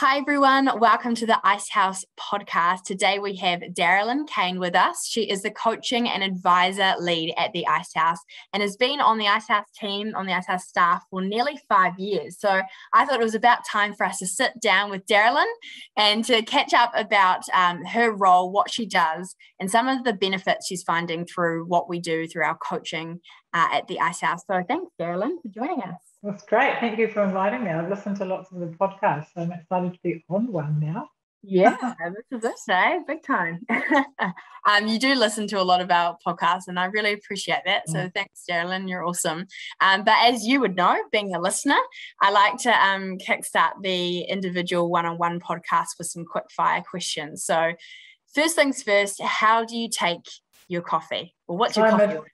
Hi everyone, welcome to the Icehouse podcast. Today we have Darilyn Kane with us. She is the coaching and advisor lead at the Icehouse and has been on the Icehouse team, on the Icehouse staff for nearly 5 years. So I thought it was about time for us to sit down with Darilyn and to catch up about her role, what she does, and some of the benefits she's finding through what we do through our coaching at the Icehouse. So thanks, Darilyn, for joining us. That's great. Thank you for inviting me. I've listened to lots of the podcasts, so I'm excited to be on one now. Yeah, this is it, eh? Big time. You do listen to a lot of our podcasts, and I really appreciate that. So thanks, Darilyn. You're awesome. But as you would know, being a listener, I like to kickstart the individual one-on-one podcast with some quick-fire questions. So first things first, how do you take your coffee? Or what's your coffee order?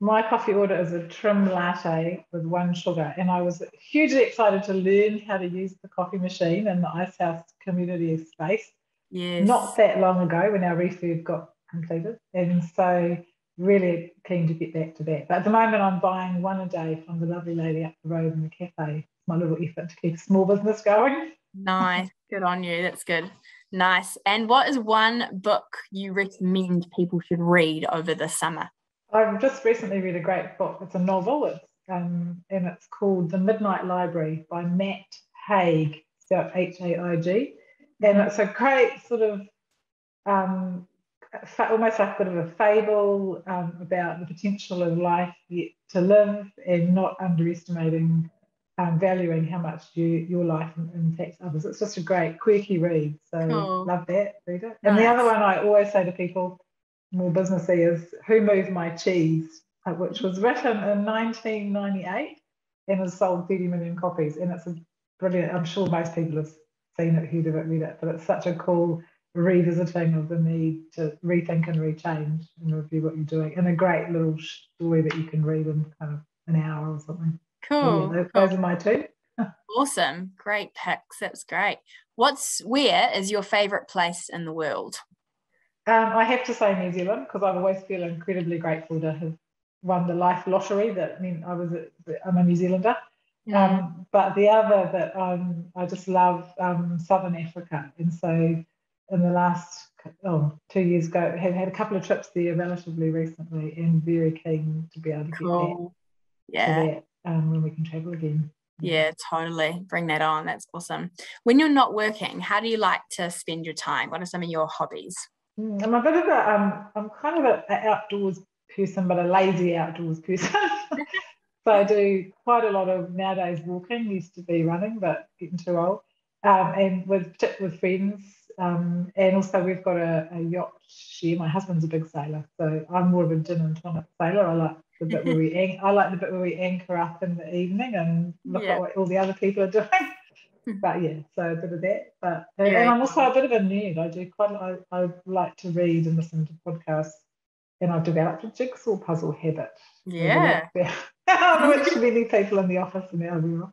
My coffee order is a trim latte with 1 sugar, and I was hugely excited to learn how to use the coffee machine in the Icehouse community space. Yes. Not that long ago when our refurb got completed, and so really keen to get back to that. But at the moment I'm buying one a day from the lovely lady up the road in the cafe. It's my little effort to keep a small business going. Nice. Good on you. That's good. Nice. And what is one book you recommend people should read over the summer? I've just recently read a great book. It's a novel, and it's called The Midnight Library by Matt Haig, spelled Haig. And it's a great sort of almost like a bit of a fable about the potential of life yet to live, and not underestimating, valuing how much your life impacts others. It's just a great, quirky read. So cool. Love that. Read it. And the other one I always say to people, more businessy, is Who Moved My Cheese, which was written in 1998 and has sold 30 million copies. And it's a brilliant, I'm sure most people have seen it, heard of it, read it, but it's such a cool revisiting of the need to rethink and rechange and review what you're doing, and a great little story that you can read in kind of an hour or something. Cool. So those are my two. Awesome. Great picks. That's great. Where is your favourite place in the world? I have to say New Zealand, because I always feel incredibly grateful to have won the life lottery. That meant I'm a New Zealander. But the other that I just love Southern Africa, and so in the last 2 years ago, have had a couple of trips there relatively recently, and very keen to be able to get back to that when we can travel again. Yeah, totally. Bring that on. That's awesome. When you're not working, how do you like to spend your time? What are some of your hobbies? I'm a bit of I'm kind of an outdoors person, but a lazy outdoors person. So I do quite a lot of nowadays walking. Used to be running, but getting too old. And with friends. And also we've got a yacht share. My husband's a big sailor, so I'm more of a gin and tonic sailor. I like the bit where we anchor up in the evening and look at what all the other people are doing. But yeah, so a bit of that. And I'm also a bit of a nerd. I like to read and listen to podcasts, and I've developed a jigsaw puzzle habit. Yeah. Which many people in the office and now.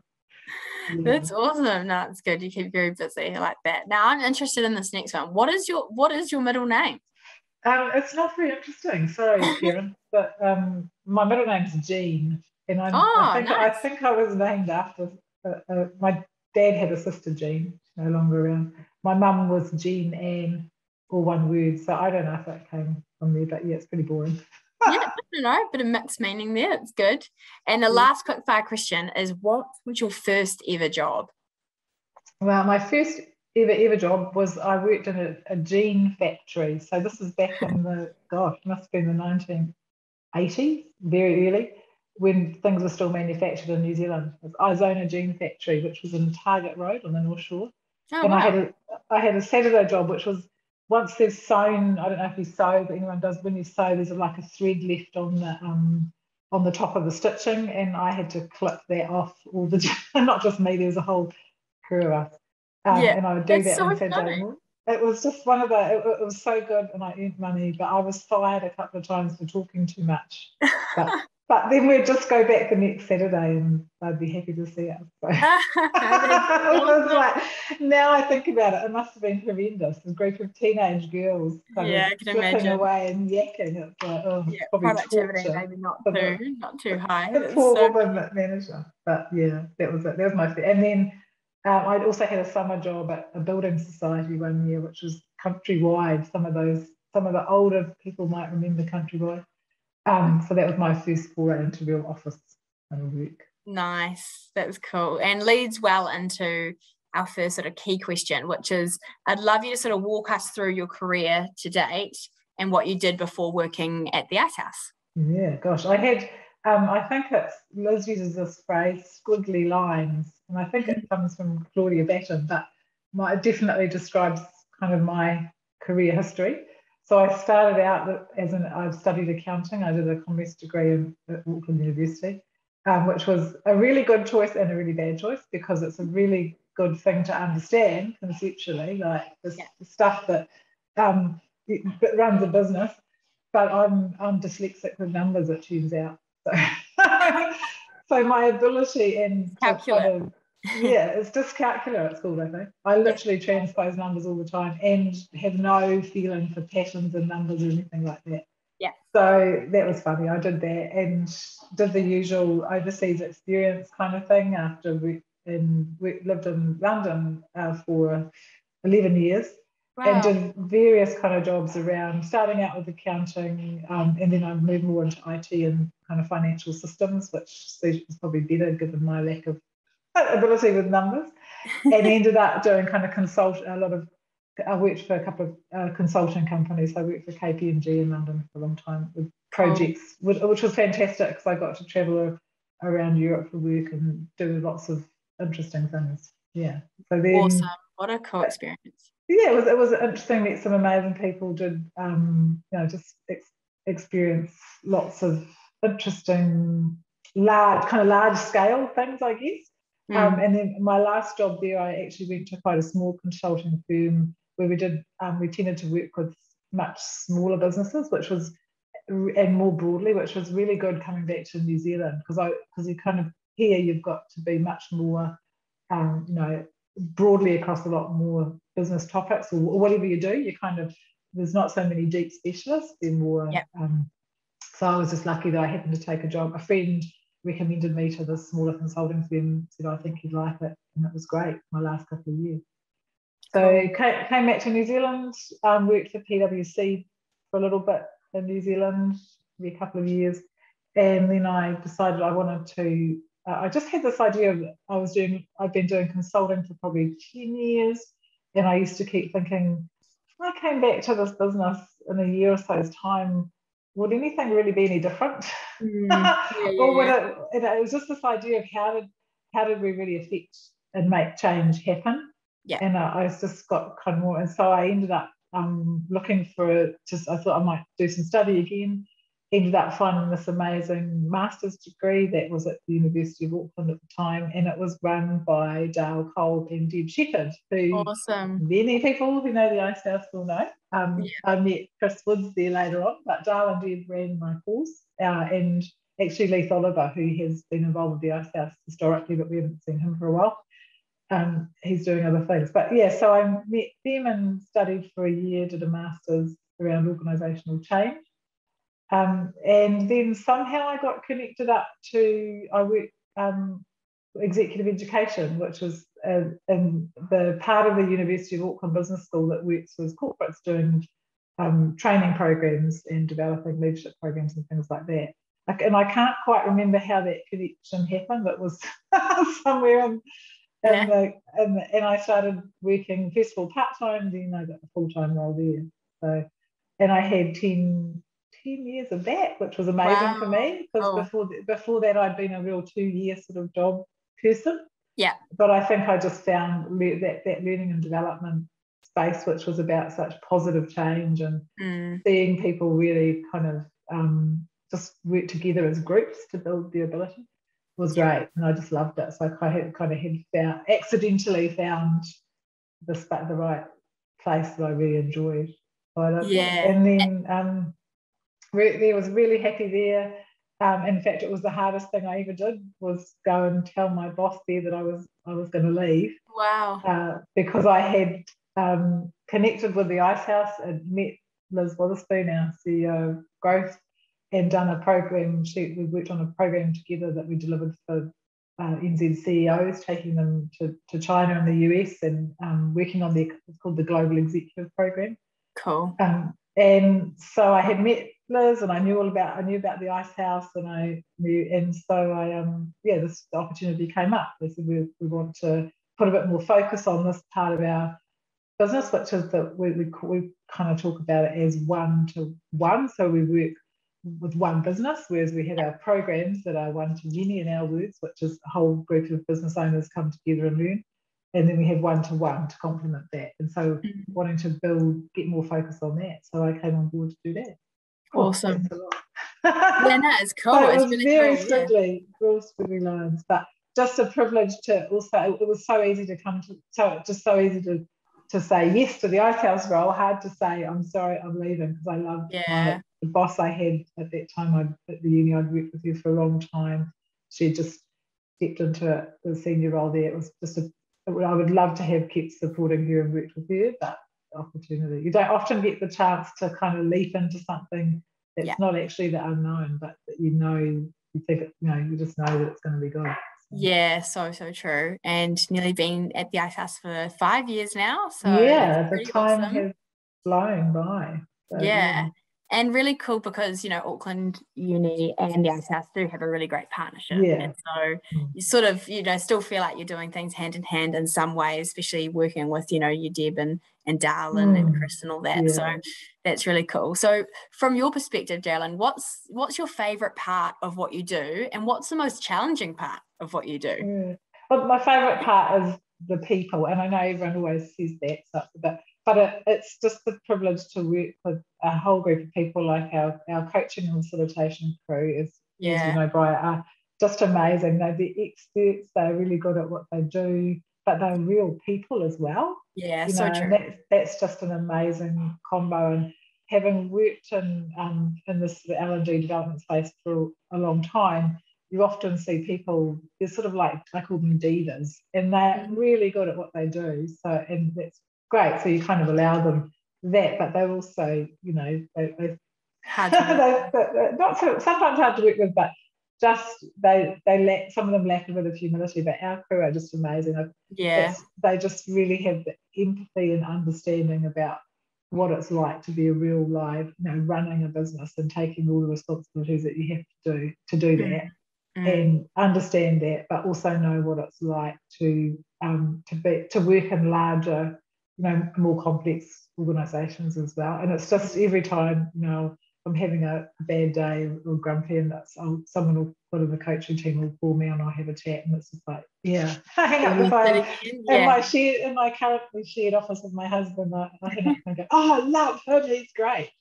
Yeah. That's awesome. No, it's good. You keep very busy. I like that. Now I'm interested in this next one. What is your middle name? It's not very interesting. Sorry, Karen, but my middle name's Jean, and I think I was named after my dad had a sister Jean, no longer around. My mum was Jean Anne, all one word, so I don't know if that came from there, but yeah, it's pretty boring. Yeah, I don't know, bit of mixed meaning there. It's good. And the last quick fire question is, what was your first ever job? Well, my first ever job was I worked in a jean factory. So this is back in must have been the 1980s, very early, when things were still manufactured in New Zealand. It was Izona Jean Factory, which was in Target Road on the North Shore. Oh, and wow. I had a Saturday job, which was once they've sewn, I don't know if you sew, but anyone does, when you sew, there's like a thread left on the top of the stitching, and I had to clip that off all the not just me, there was a whole crew of us. And I would do that on Saturday morning. It was just one of it was so good, and I earned money, but I was fired a couple of times for talking too much. But then we'd just go back the next Saturday and they'd be happy to see us. So. It was like, now I think about it, it must have been horrendous. A group of teenage girls kind of flipping away and yakking. It's like, probably productivity torture. maybe not too high. The poor woman manager. But yeah, that was it. That was my first. And then I also had a summer job at a building society one year, which was countrywide. Some of the older people might remember countrywide. So that was my first foray into real office work. Nice. That's cool. And leads well into our first sort of key question, which is I'd love you to sort of walk us through your career to date and what you did before working at the Icehouse. Yeah, gosh, I had, I think Liz uses this phrase, squiggly lines, and I think it comes from Claudia Batten, but it definitely describes kind of my career history. So I started out I've studied accounting. I did a commerce degree at Auckland University, which was a really good choice and a really bad choice because it's a really good thing to understand conceptually, like the stuff that runs a business. But I'm dyslexic with numbers, it turns out. So, so my ability and calculate. it's dyscalculia it's called, I think. I literally transpose numbers all the time and have no feeling for patterns in numbers or anything like that. Yeah. So that was funny. I did that and did the usual overseas experience kind of thing after we lived in London for 11 years. Wow. And did various kind of jobs around, starting out with accounting, and then I moved more into IT and kind of financial systems, which is probably better given my lack of ability with numbers, and ended up doing kind of I worked for a couple of consulting companies. I worked for KPMG in London for a long time with projects, which was fantastic because I got to travel around Europe for work and do lots of interesting things. Yeah. So then, awesome. What a cool experience. Yeah, it was interesting. Met some amazing people. Did just experience lots of interesting large scale things, I guess. And then my last job there, I actually went to quite a small consulting firm where we tended to work with much smaller businesses, and more broadly, which was really good coming back to New Zealand because you kind of here you've got to be much more, broadly across a lot more business topics or whatever you do. You kind of there's not so many deep specialists. They're more. Yep. So I was just lucky that I happened to take a job. A friend recommended me to this smaller consulting firm, said I think you'd like it, and it was great my last couple of years. So came back to New Zealand, worked for PwC for a little bit in New Zealand for a couple of years, and then I decided I wanted to. I just had this idea of I've been doing consulting for probably 10 years, and I used to keep thinking, if I came back to this business in a year or so's time, would anything really be any different? Or would it was just this idea of how did we really affect and make change happen? Yeah. And I just got kind of more, and so I ended up looking for I thought I might do some study again. Ended up finding this amazing master's degree that was at the University of Auckland at the time, and it was run by Dale Kolb and Deb Shepherd, who many people who know the Icehouse will know. I met Chris Woods there later on, but Dale and Deb ran my course, and actually Leith Oliver, who has been involved with the Icehouse historically, but we haven't seen him for a while. He's doing other things. But yeah, so I met them and studied for a year, did a master's around organisational change. And then somehow I got connected up to, I worked executive education, which was in the part of the University of Auckland Business School that works with corporates doing training programs and developing leadership programs and things like that. And I can't quite remember how that connection happened. It was somewhere and I started working first of all part-time, then I got a full-time role there. So, and I had 10 years of that, which was amazing for me because before that I'd been a real 2-year sort of job person. Yeah. But I think I just found that learning and development space, which was about such positive change and seeing people really kind of just work together as groups to build their ability, was great, and I just loved it. So I had accidentally found the right place that I really enjoyed. So I loved it. And then I was really happy there. In fact, it was the hardest thing I ever did was go and tell my boss there that I was going to leave. Wow! Because I had connected with the Icehouse and met Liz Witherspoon, our CEO of Growth, and done a program. We worked on a program together that we delivered for NZ CEOs, taking them to China and the US, and working on it's called the Global Executive Program. Cool. And so I had met Liz, and I knew about the Icehouse, and so this opportunity came up. They said we want to put a bit more focus on this part of our business, which is that we kind of talk about it as one-to-one. So we work with one business, whereas we have our programs that are one-to-many, in our words, which is a whole group of business owners come together and learn. And then we have one-to-one to complement that. And so wanting to get more focus on that. So I came on board to do that. Awesome. Yeah, no, it's cool. So it's was really very cool. squiggly, real squiggly lines. But just a privilege to also, it was so easy to so easy to say yes to the Icehouse role. Hard to say, I'm sorry, I'm leaving, because I loved the boss I had at that time. At the uni, I'd worked with her for a long time. She just stepped into the senior role there. It was just I would love to have kept supporting her and worked with her, but the opportunity. You don't often get the chance to kind of leap into something that's not actually the unknown, but that you think you just know that it's going to be good. Yeah, so true. And nearly been at the Icehouse for 5 years now. So yeah, the time awesome. has flown by. So, yeah. And really cool because, Auckland Uni and the Icehouse do have a really great partnership. Yeah. And so you sort of, still feel like you're doing things hand in hand in some ways, especially working with, you Deb and Darilyn and Chris and all that. Yeah. So that's really cool. So from your perspective, Darilyn, what's your favourite part of what you do, and what's the most challenging part of what you do? Yeah. Well, my favourite part is the people, and I know everyone always says that, but it's just the privilege to work with a whole group of people like our coaching and facilitation crew, as you know, Bryar, are just amazing. They're the experts, they're really good at what they do, but they're real people as well. Yeah, so true. And that's just an amazing combo. And having worked in this L&D development space for a long time, you often see people, they're sort of like, I call them divas, and they're really good at what they do. So, and that's great. So you kind of allow them that, but they're also, they're sometimes hard to work with, but just they lack, some of them lack a bit of humility, but our crew are just amazing. They just really have the empathy and understanding about what it's like to be a real live, running a business and taking all the responsibilities that you have to do that. And understand that, but also know what it's like to work in larger, more complex organisations as well. And it's just every time, I'm having a bad day or grumpy, and someone will put in the coaching team will call me and I'll have a chat, and it's just like, hang up the phone. In my currently shared office with my husband, I hang up and go, I love him, he's great.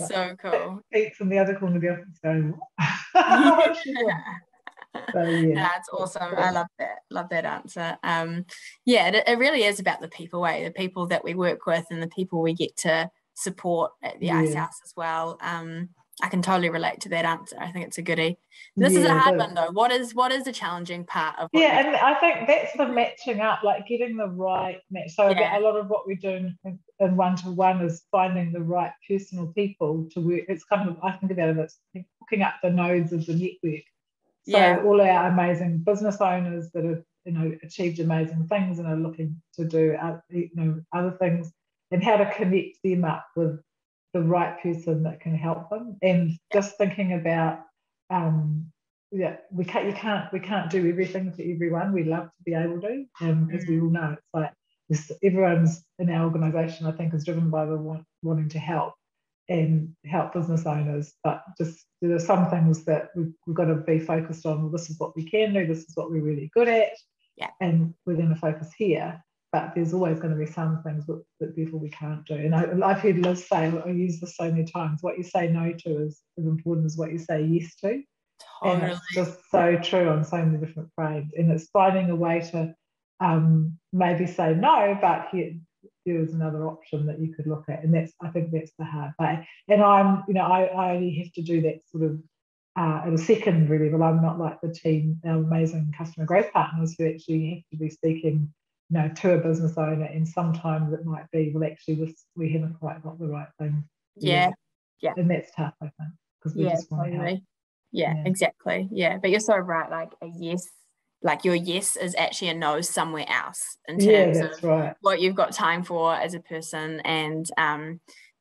So cool. Pete's in the other corner of the office going, So that's awesome. I love that answer. It really is about the people, the people that we work with and the people we get to support at the Icehouse as well. I can totally relate to that answer. I think it's a goodie. This is a hard one though. What is the challenging part of what and I think that's the matching up, like getting the right match. So a lot of what we do in one-to-one is finding the right personal people to work. It's kind of, I think about it, it's hooking up the nodes of the network. So all our amazing business owners that have achieved amazing things and are looking to do other things, and how to connect them up with the right person that can help them. And just thinking about we can't do everything for everyone. We'd love to be able to, as we all know, it's like everyone's in our organisation, I think, is driven by the wanting to help and help business owners, but just there are some things that we've got to be focused on. Well, this is what we can do, this is what we're really good at, and we're going to focus here. But there's always going to be some things that therefore we can't do. And I've heard Liz say, I use this so many times, what you say no to is as important as what you say yes to. Totally. And it's just so true on so many different frames. And it's finding a way to maybe say no, but here's another option that you could look at. And I think that's the hard way. And I only have to do that sort of at a secondary level. I'm not like the team, our amazing customer growth partners who actually have to be speaking to a business owner, and sometimes it might be, well, actually we haven't quite got the right thing. And that's tough, I think, because we just want to help. Yeah, exactly. Yeah, but you're so right. Like a yes, like your yes is actually a no somewhere else in terms of that's right. what you've got time for as a person, and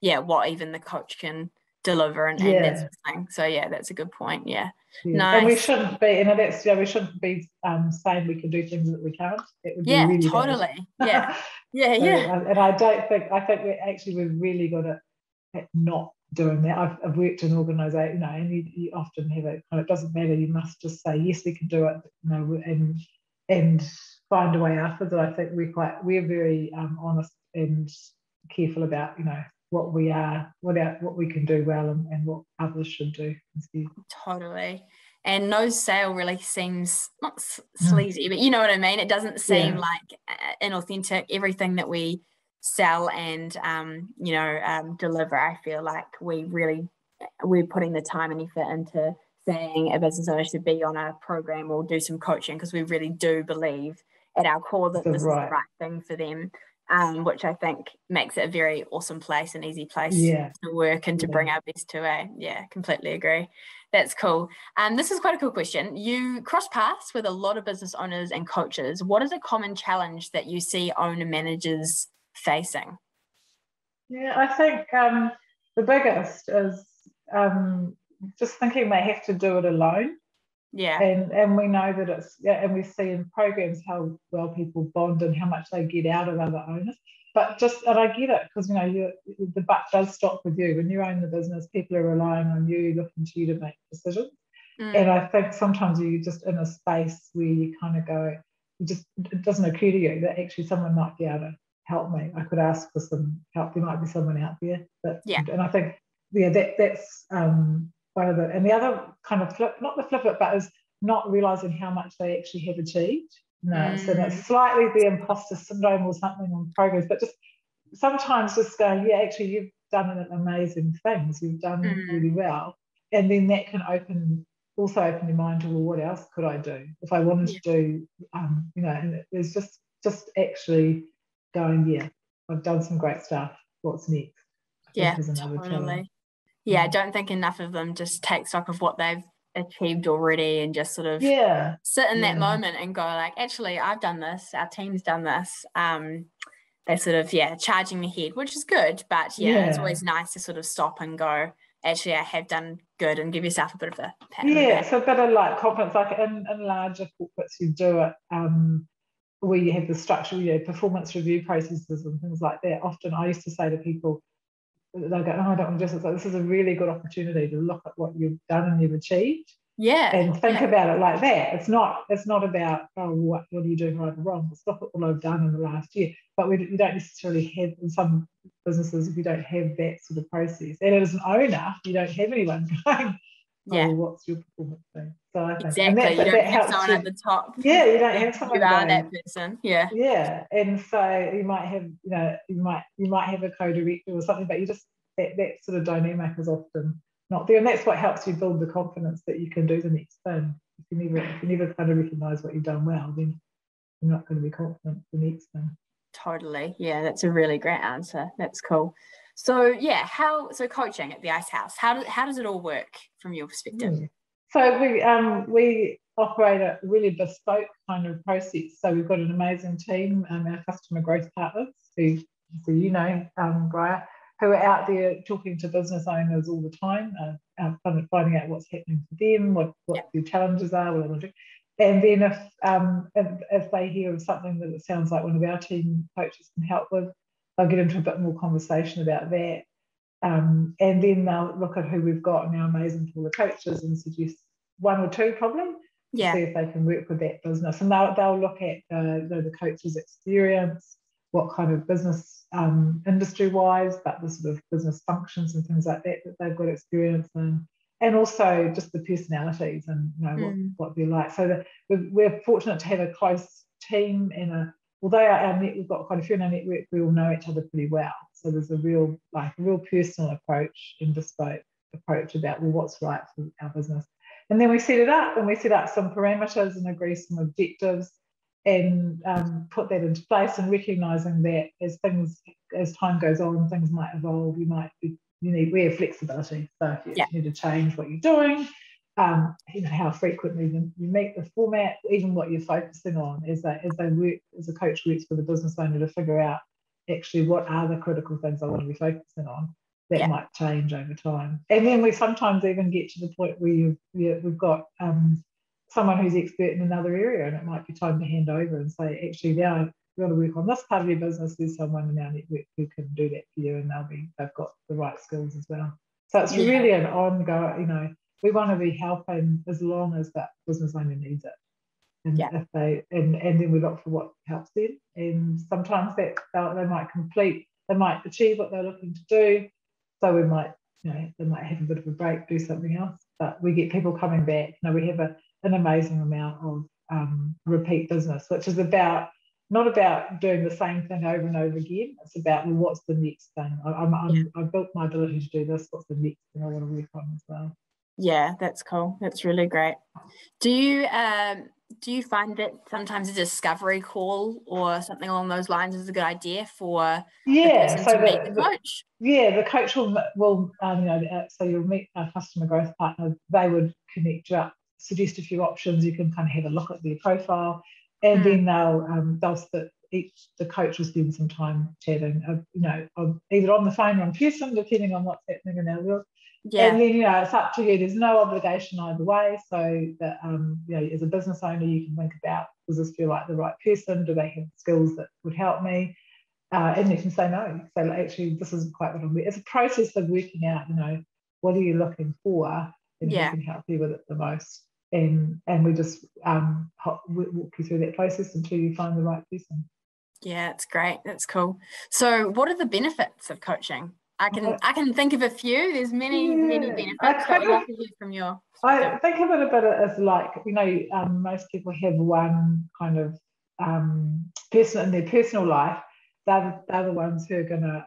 what even the coach can deliver and that sort of thing. So yeah, that's a good point. Yeah. And we Nice. shouldn't be, we shouldn't be saying we can do things that we can't. It would be Yeah, really totally. bad. Yeah. And I think we're really good at not doing that. I've worked in organisation, and you often have it. It doesn't matter. You must just say yes, we can do it, and find a way afterwards. I think we're very honest and careful about what we are, what we can do well, and what others should do instead. Totally. And no sale really seems not sleazy, but you know what I mean. It doesn't seem like inauthentic. Everything that we sell and deliver, I feel like we're putting the time and effort into saying a business owner should be on a program or do some coaching, because we really do believe at our core that this is the right thing for them. Which I think makes it a very awesome place, an easy place to work and to bring our best to. Completely agree. That's cool. This is quite a cool question. You cross paths with a lot of business owners and coaches. What is a common challenge that you see owner managers facing? Yeah, I think the biggest is just thinking they have to do it alone. Yeah. And we know that and we see in programs how well people bond and how much they get out of other owners. But and I get it, because the buck does stop with you. When you own the business, people are relying on you, looking to you to make decisions. And I think sometimes you're just in a space where you kind of go, it doesn't occur to you that actually someone might be able to help me. I could ask for some help. There might be someone out there. And I think that's one of the, and the other kind of not the flip it, but is not realizing how much they actually have achieved. So that's slightly the imposter syndrome or something on progress, but just sometimes just going, actually you've done amazing things, you've done really well, and then that can open your mind to, well, what else could I do if I wanted to do, and there's just actually going, I've done some great stuff, what's next? I think is another challenge. Yeah, I don't think enough of them just take stock of what they've achieved already and just sort of sit in that moment and go like, actually, I've done this, our team's done this. They're sort of, charging ahead, which is good. But it's always nice to sort of stop and go, actually, I have done good, and give yourself a bit of a pat on the back. So a bit of like confidence, like in larger corporates, you do it where you have the structure, performance review processes and things like that. Often I used to say to people, they'll go, I don't want to do this. It's like, this is a really good opportunity to look at what you've done and you've achieved. And think about it like that. It's not about, what are you doing right or wrong? It's look at what I've done in the last year. But you don't necessarily have, in some businesses, if you don't have that sort of process. And as an owner, you don't have anyone going, what's your performance thing? So I think, and you don't have someone at the top. You don't have someone. You are that person. And so you might have, you might have a co-director or something, but you just that sort of dynamic is often not there, and that's what helps you build the confidence that you can do the next thing. If you never kind of recognise what you've done well, then you're not going to be confident the next thing. Totally. Yeah, that's a really great answer. That's cool. So so coaching at the Icehouse, how does it all work from your perspective? So we operate a really bespoke kind of process. So we've got an amazing team, our customer growth partners, who Bryar, who are out there talking to business owners all the time, finding out what's happening for them, what their challenges are, what they want to do. And then if they hear of something that it sounds like one of our team coaches can help with, they'll get into a bit more conversation about that. And then they'll look at who we've got in our amazing pool of coaches and suggest one or two probably to see if they can work with that business. And they'll look at the coach's experience, what kind of business industry-wise, but the sort of business functions and things like that they've got experience in, and also just the personalities and what they're like. So we're fortunate to have a close team, and although we've got quite a few in our network, we all know each other pretty well. So there's a real personal approach and bespoke approach about what's right for our business. And then we set it up, and we set up some parameters and agree some objectives, and put that into place, and recognising that as time goes on, things might evolve. We have flexibility. So if you need to change what you're doing, how frequently you meet, the format, even what you're focusing on as a coach works with a business owner to figure out actually what are the critical things I want to be focusing on. That might change over time. And then we sometimes even get to the point where we've got someone who's expert in another area, and it might be time to hand over and say, actually, now you've got to work on this part of your business. There's someone in our network who can do that for you, and they've got the right skills as well. So it's really an ongoing, we want to be helping as long as that business owner needs it. And if and then we look for what helps them. And sometimes that they might achieve what they're looking to do. So we might, they might have a bit of a break, do something else. But we get people coming back. We have an amazing amount of repeat business, which is not about doing the same thing over and over again. It's about, well, what's the next thing? I've built my ability to do this. What's the next thing I want to work on as well? Yeah, that's cool. That's really great. Do you find that sometimes a discovery call or something along those lines is a good idea for the person to meet the coach? The coach will so you'll meet a customer growth partner. They would connect you up, suggest a few options. You can kind of have a look at their profile, and then the coach will spend some time chatting, either on the phone or in person, depending on what's happening in our world. And then it's up to you. There's no obligation either way. So that as a business owner, you can think about, does this feel like the right person? Do they have skills that would help me? And you can say no. So actually, this isn't quite what I'm doing. It's a process of working out, what are you looking for, and who can help you with it the most. And we just walk you through that process until you find the right person. Yeah, it's great. That's cool. So what are the benefits of coaching? I can think of a few. There's many benefits. I'd love to hear from you. I think of it a bit as like, most people have one kind of person in their personal life. They're the ones who are going to,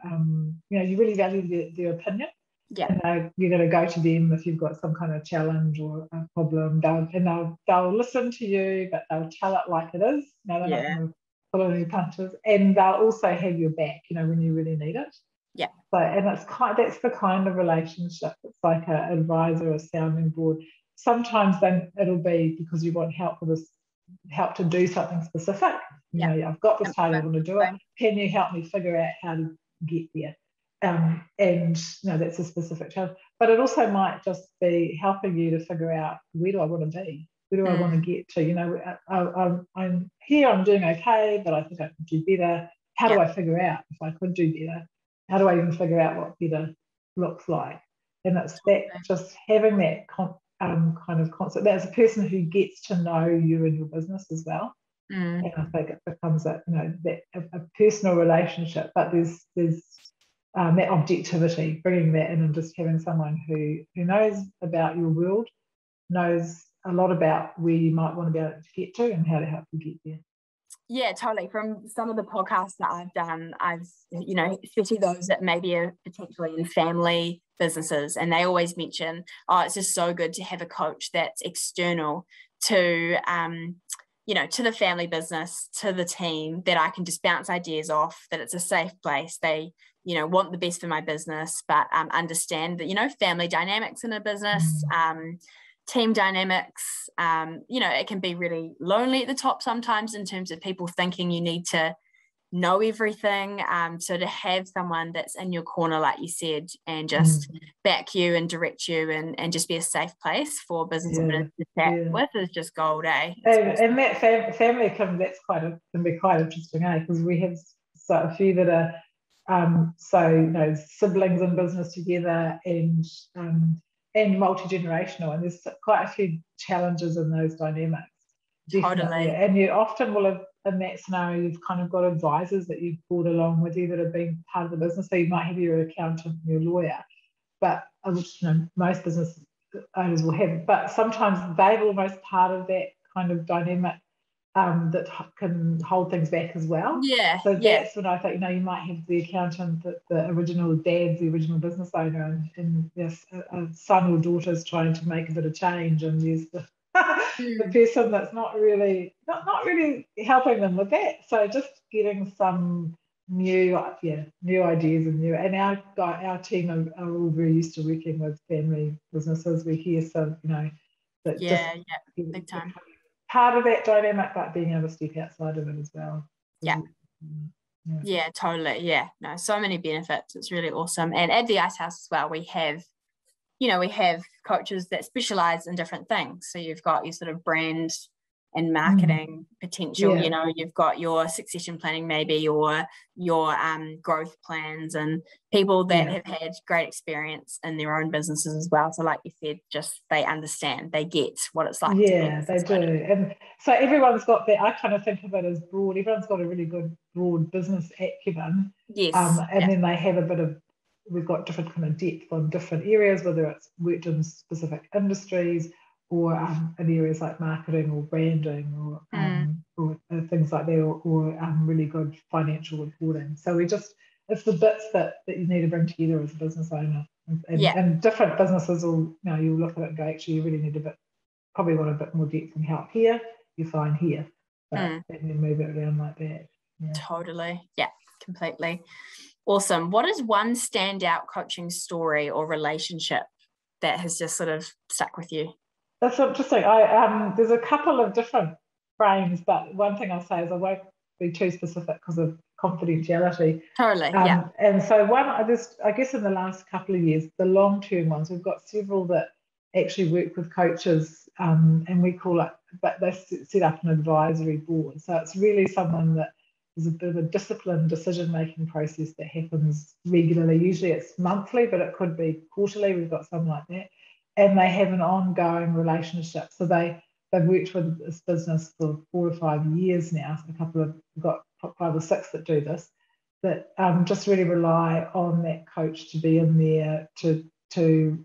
you really value their opinion. Yeah. And you're going to go to them if you've got some kind of challenge or a problem. They'll listen to you, but they'll tell it like it is. They're not going to pull any punches. And they'll also have your back, when you really need it. Yeah. So, and that's the kind of relationship. It's like an advisor, a sounding board. Sometimes then it'll be because you want help to do something specific. I've got this target, I want to do it. Can you help me figure out how to get there? And that's a specific challenge. But it also might just be helping you to figure out, where do I want to be? Where do I want to get to? I'm here, I'm doing okay, but I think I could do better. How do I figure out if I could do better? How do I even figure out what better looks like? And it's that, just having that kind of concept. As a person who gets to know you and your business as well. And I think it becomes a personal relationship, but there's that objectivity, bringing that in and just having someone who knows about your world, knows a lot about where you might want to be able to get to and how to help you get there. Yeah, totally. From some of the podcasts that I've done, especially those that maybe are potentially in family businesses, and they always mention, it's just so good to have a coach that's external to, to the family business, to the team, that I can just bounce ideas off, that it's a safe place. They, want the best for my business, but understand that, family dynamics in a business, team dynamics, it can be really lonely at the top sometimes in terms of people thinking you need to know everything. So to have someone that's in your corner, like you said, and just back you and direct you and just be a safe place for business owners to chat with is just gold, eh? And that family can be quite interesting, because we have a few that are siblings in business together and multi-generational, and there's quite a few challenges in those dynamics. Definitely. Totally. And you often will have, in that scenario, you've kind of got advisors that you've brought along with you that have been part of the business. So you might have your accountant, your lawyer, but most business owners will have. But sometimes they're almost part of that kind of dynamic that can hold things back as well. Yeah. So that's when I think, you might have the accountant, the original dad's the original business owner, and yes, a son or daughter's trying to make a bit of change, and there's the person that's not really helping them with that. So just getting some new ideas and our team are all very used to working with family businesses. We're here, so But just Yeah, big time. part of that dynamic, but being able to step outside of it as well. Yeah. Yeah, totally. Yeah, no, so many benefits. It's really awesome. And at the Icehouse as well, we have coaches that specialize in different things. So you've got your sort of brand and marketing potential. You've got your succession planning maybe, or your growth plans, and people that have had great experience in their own businesses as well. So like you said, just they understand, they get what it's like to be a they do. And so everyone's got that. I kind of think of it as broad. Everyone's got a really good broad business acumen. Yes. And then they have a bit of, we've got different kind of depth on different areas, whether it's worked in specific industries or in areas like marketing or branding or things like that, or really good financial reporting. So it's the bits that you need to bring together as a business owner. And different businesses will, you'll look at it and go, actually, you really need probably want a bit more depth and help here, you find here. But and then move it around like that. Yeah. Totally. Yeah, completely. Awesome. What is one standout coaching story or relationship that has just sort of stuck with you? That's interesting. There's a couple of different frames, but one thing I'll say is I won't be too specific because of confidentiality. Totally. Yeah. And so I guess in the last couple of years, the long-term ones, we've got several that actually work with coaches, and we call it, but they set up an advisory board. So it's really someone that is a bit of a disciplined decision-making process that happens regularly. Usually it's monthly, but it could be quarterly. We've got something like that. And they have an ongoing relationship. So they've worked with this business for 4 or 5 years now. So we've got 5 or 6 that do this, that just really rely on that coach to be in there to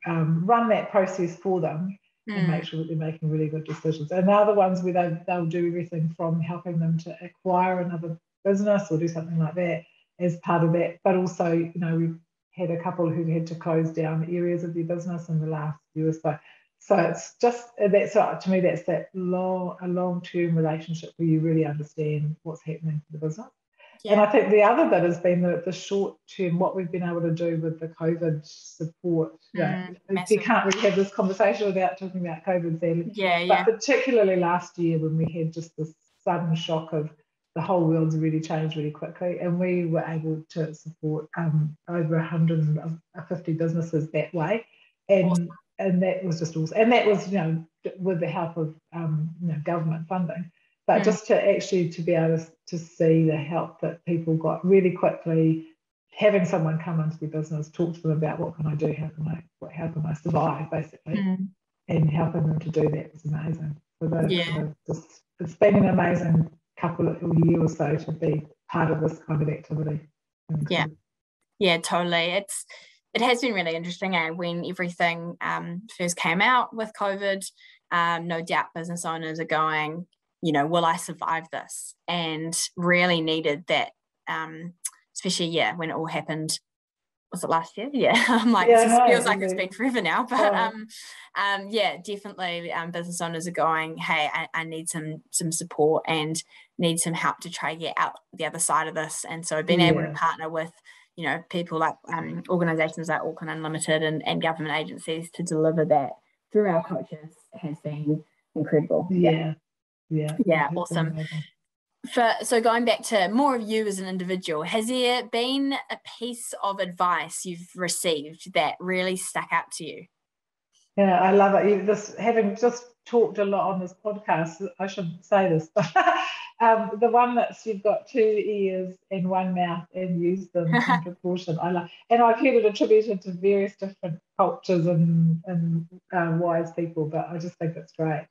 run that process for them and make sure that they're making really good decisions. And they're the ones where they'll do everything from helping them to acquire another business or do something like that as part of that. But also, we've had a couple who had to close down areas of their business in the last year or so. So it's just, to me, that's a long-term relationship where you really understand what's happening for the business. Yeah. And I think the other bit has been the short term, what we've been able to do with the COVID support. You can't really have this conversation without talking about COVID, sadly. But particularly last year when we had just this sudden shock of the whole world's really changed really quickly, and we were able to support over 150 businesses that way. And that was just awesome. And that was, with the help of government funding. But just to be able to see the help that people got really quickly, having someone come into their business, talk to them about what can I do, how can I survive, basically, and helping them to do that was amazing. So it's been an amazing couple of years or so to be part of this kind of activity. Yeah, totally. It has been really interesting, when everything first came out with COVID. No doubt business owners are going, will I survive this? And really needed that, especially, when it all happened. Was it last year? Yeah. It feels like it's been forever now. But definitely business owners are going, hey, I need some support and need some help to try to get out the other side of this. And so being able to partner with, people like organisations like Auckland Unlimited and government agencies to deliver that through our coaches has been incredible. Yeah, awesome. So going back to more of you as an individual, has there been a piece of advice you've received that really stuck out to you? Yeah, I love it. Having just talked a lot on this podcast, I shouldn't say this, but the one that's you've got 2 ears and 1 mouth and use them in proportion. I love, and I've heard it attributed to various different cultures and wise people, but I just think it's great.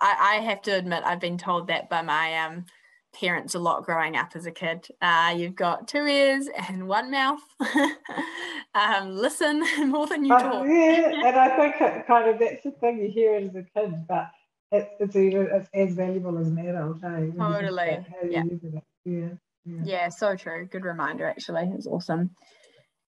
I have to admit, I've been told that by my parents a lot growing up as a kid. You've got 2 ears and 1 mouth. Listen more than you talk. And I think that's the thing, you hear it as a kid, but it's as valuable as an adult. Totally. Yeah, so true. Good reminder, actually. It's awesome.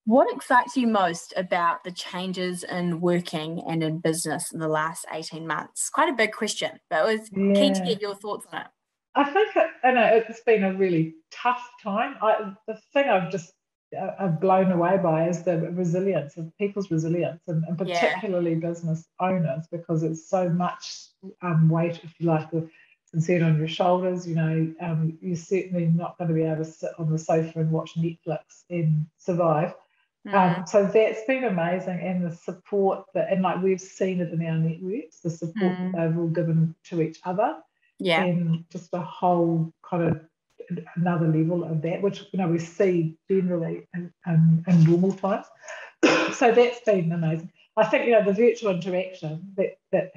What excites you most about the changes in working and in business in the last 18 months? Quite a big question, but I was keen to get your thoughts on it. I think it's been a really tough time. The thing I've just are blown away by is the resilience of people's resilience, and Yeah. particularly business owners, because it's so much weight, if you like, the concern on your shoulders. You're certainly not going to be able to sit on the sofa and watch Netflix and survive. So that's been amazing, and the support and like we've seen it in our networks, the support that they've all given to each other, and just a whole kind of another level of that, which we see generally in normal times. So that's been amazing. I think the virtual interaction that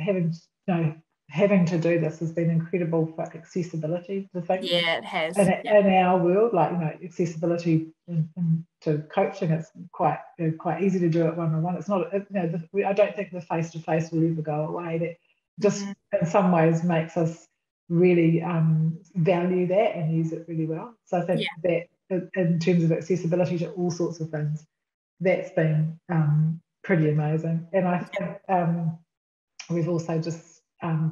having to do this has been incredible for accessibility to things. Yeah, it has. In our world, like accessibility to coaching, it's quite easy to do it one-on-one. It's not, I don't think the face-to-face will ever go away. That just in some ways makes us really value that and use it really well. So I think that in terms of accessibility to all sorts of things, that's been pretty amazing. And I think we've also just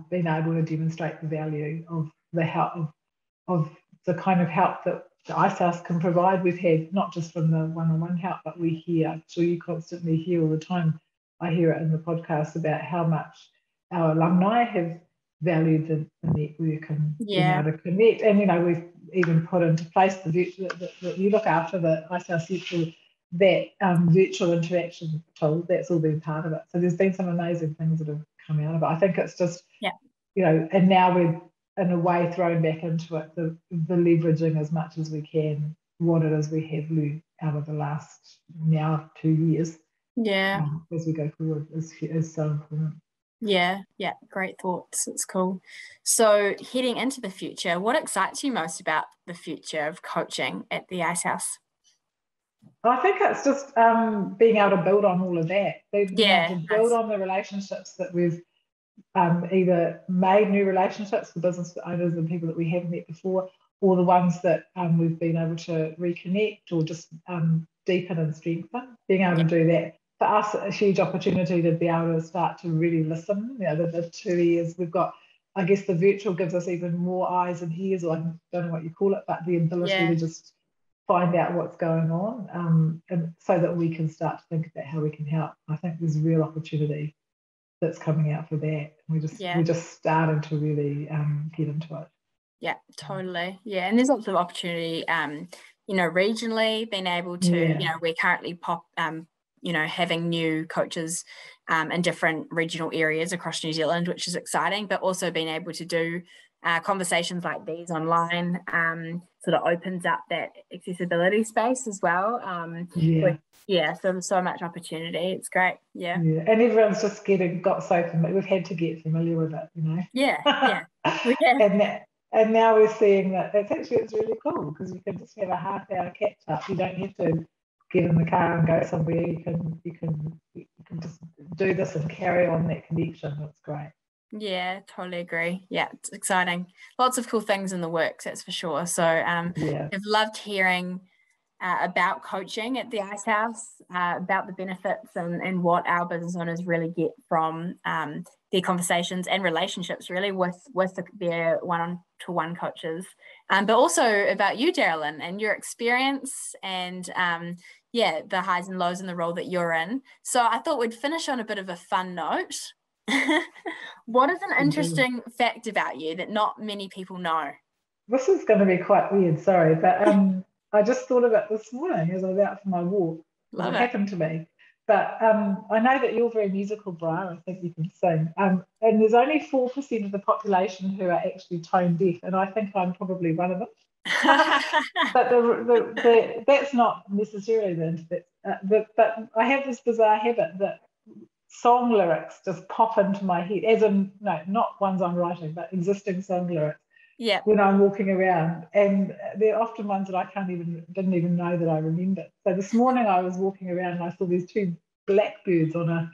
been able to demonstrate the value of the help of the kind of help that the Icehouse can provide. We've had not just from the one-on-one help, but we hear, I'm sure you constantly hear all the time, I hear it in the podcast about how much our alumni have valued the network and being able to connect. And we've even put into place that you look after the Icehouse Central, that virtual interaction tool. That's all been part of it. So there's been some amazing things that have come out of it. I think it's just and now we're in a way thrown back into it, the leveraging as much as we can what it is we have learned out of the last now 2 years. As we go forward is so important. Yeah, great thoughts. It's cool. So heading into the future, what excites you most about the future of coaching at the Icehouse? I think it's just being able to build on all of that. To build on the relationships that we've either made new relationships with business owners and people that we haven't met before, or the ones that we've been able to reconnect or just deepen and strengthen. Being able to do that. For us, a huge opportunity to be able to start to really listen. The 2 years we've got, I guess the virtual gives us even more eyes and ears, or I don't know what you call it, but the ability to just find out what's going on, and so that we can start to think about how we can help. I think there's real opportunity that's coming out for that. We're just starting to really get into it. Yeah, totally. Yeah, and there's lots of opportunity, regionally, being able to, we're currently having new coaches in different regional areas across New Zealand, which is exciting, but also being able to do conversations like these online sort of opens up that accessibility space as well. So there's so much opportunity. It's great. And everyone's just got so familiar. We've had to get familiar with it, and now we're seeing that it's really cool, because you can just have a half-hour catch up. You don't have to get in the car and go somewhere. You can just do this and carry on that connection. That's great. Yeah, totally agree. Yeah, it's exciting. Lots of cool things in the works, that's for sure. So I've loved hearing about coaching at the Icehouse, about the benefits and what our business owners really get from their conversations and relationships really with their one-to-one coaches, but also about you, Darilyn, and your experience and the highs and lows in the role that you're in. So I thought we'd finish on a bit of a fun note. What is an interesting fact about you that not many people know? This is going to be quite weird, sorry, but I just thought of it this morning as I was out for my walk. It happened to me. But I know that you're very musical, Bryar. I think you can sing. And there's only 4% of the population who are actually tone deaf, and I think I'm probably one of them. But that's not necessarily but I have this bizarre habit that song lyrics just pop into my head, as in, no, not ones I'm writing, but existing song lyrics. When I'm walking around, and they're often ones that I didn't even know that I remembered. So this morning I was walking around and I saw these 2 blackbirds on a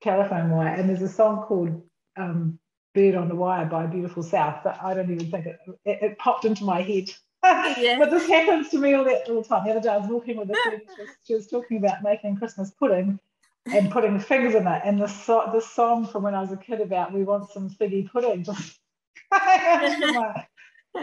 telephone wire, and there's a song called Bird on the Wire by Beautiful South, but I don't even think it popped into my head. But this happens to me all the time. The other day I was walking with a friend, she was talking about making Christmas pudding and putting figs in it, and the song from when I was a kid about we want some figgy pudding just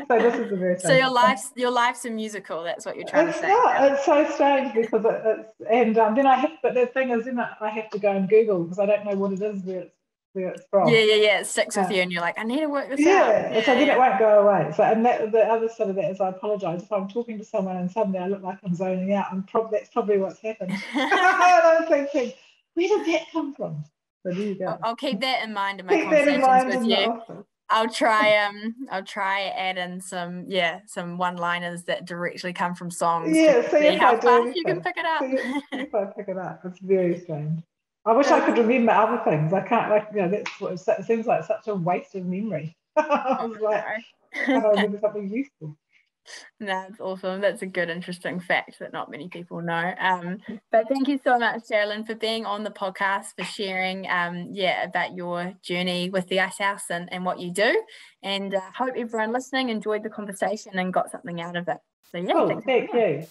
So this is a very So strange. your life's a musical. That's what you're trying to It's say. not. It's so strange because it's and then I have. But the thing is, then I have to go and Google because I don't know what it is where it's from. Yeah. It sticks with you, and you're like, I need to work this out. Yeah, so then it won't go away. So, and that the other side of that is I apologise if I'm talking to someone and suddenly I look like I'm zoning out. That's probably what's happened. I'm thinking, where did that come from? So there you go. I'll keep that in mind in my Keep that in conversations mind with in the you. office. I'll try add in some one-liners that directly come from songs. Yeah, Just to see see if I how do fast you can anything. pick it up. See if I pick it up. It's very strange. I wish I could remember other things. I can't, that's what it seems like such a waste of memory. I was like, I can't remember something useful. That's awesome. That's a good, interesting fact that not many people know. But thank you so much, Darilyn, for being on the podcast, for sharing, about your journey with the Icehouse and what you do. And hope everyone listening enjoyed the conversation and got something out of it. So yeah, Cool. Thank you.